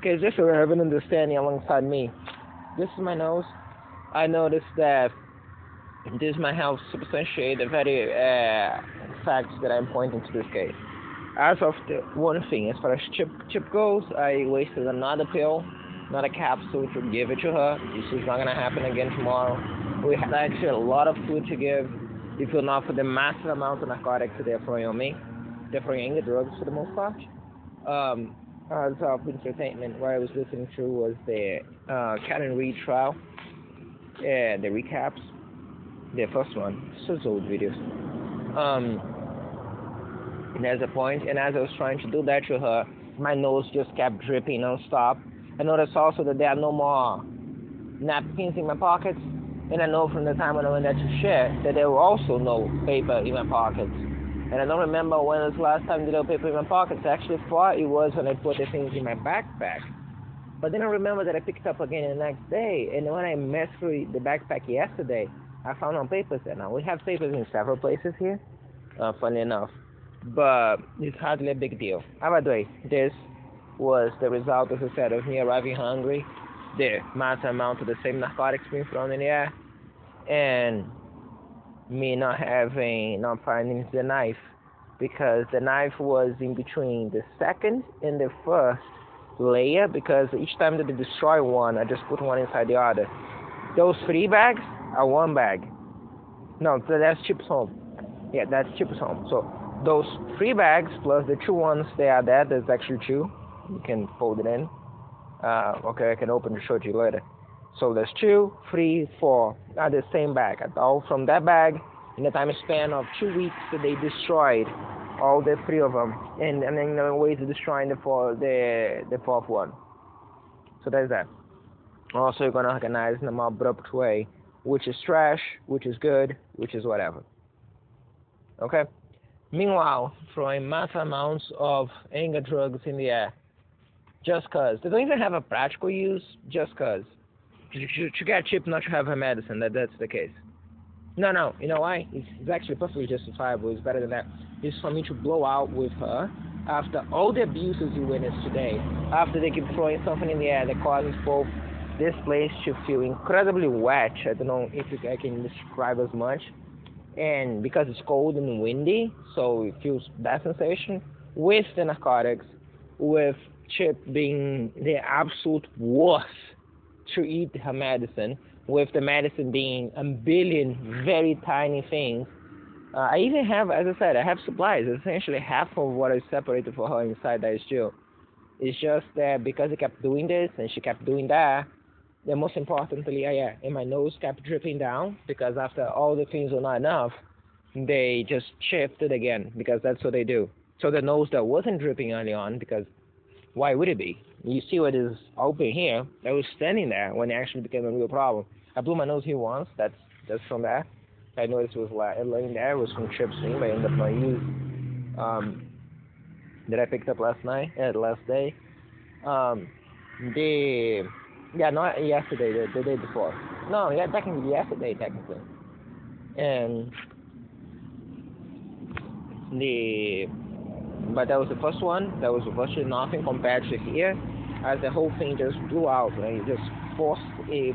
Okay, just so you have an understanding alongside me. This is my nose. I noticed that this might help substantiate the very facts that I'm pointing to this case. As of the one thing, as far as chip goes, I wasted another pill, not a capsule to give it to her. This is not gonna happen again tomorrow. We had actually a lot of food to give. If you're not for the massive amount of narcotics they're throwing on me, they're throwing the drugs for the most part. As of entertainment, what I was listening to was the Cat and Reed trial, the recaps, the first one. It's just old videos. There's a point, and as I was trying to do that to her, my nose just kept dripping non-stop. I noticed also that there are no more napkins in my pockets, and I know from the time when I went there to share that there were also no paper in my pockets. And I don't remember when was the last time there was paper in my pockets. I actually thought it was when I put the things in my backpack. But then I remember that I picked up again the next day, and when I messed through the backpack yesterday, I found no papers there. Now, we have papers in several places here, funny enough, but it's hardly a big deal. By the way, this was the result, as I said, of me arriving hungry, the massive amount of the same narcotics being thrown in the air, and me not finding the knife, because the knife was in between the second and the first layer, because each time that they destroy one, I just put one inside the other. Those 3 bags are 1 bag. No, that's Chip's home. Yeah, that's Chip's home. So those 3 bags plus the 2 ones they are there, there's actually 2. You can fold it in. Okay, I can open and show it to you later. So there's 2, 3, 4 are the same bag. All from that bag, in the time span of 2 weeks, they destroyed all the 3 of them, and then in a way to destroying the 4th one. So there's that. Also, you're gonna organize in a more abrupt way, which is trash, which is good, which is whatever. Okay. Meanwhile, throwing massive amounts of anger drugs in the air, just cause. They don't even have a practical use, just cause. To get Chip not to have her medicine, that's the case. No, you know why? It's actually perfectly justifiable. It's better than that. It's for me to blow out with her after all the abuses you witnessed today. After they keep throwing something in the air that causes both this place to feel incredibly wet. I don't know if I can describe as much. And because it's cold and windy, so it feels that sensation. With the narcotics, with Chip being the absolute worst to eat her medicine, with the medicine being a billion very tiny things. I even have, as I said, I have supplies. Essentially half of what I separated for her inside that is still. It's just that because I kept doing this and she kept doing that, then most importantly, and my nose kept dripping down, because after all the things were not enough, they just shifted again, because that's what they do. So the nose that wasn't dripping early on, because why would it be? You see what is open here, that was standing there when it actually became a real problem. I blew my nose here once, that's from that. I noticed it was laying there, it was from Chip's thing, but I ended up not using. That I picked up last day. Not yesterday, the day before. No, yeah, technically yesterday, technically. And but that was the first one. That was virtually nothing compared to here, as the whole thing just blew out. Right? It just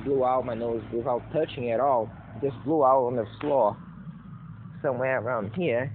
blew out my nose without touching it at all. It just blew out on the floor somewhere around here.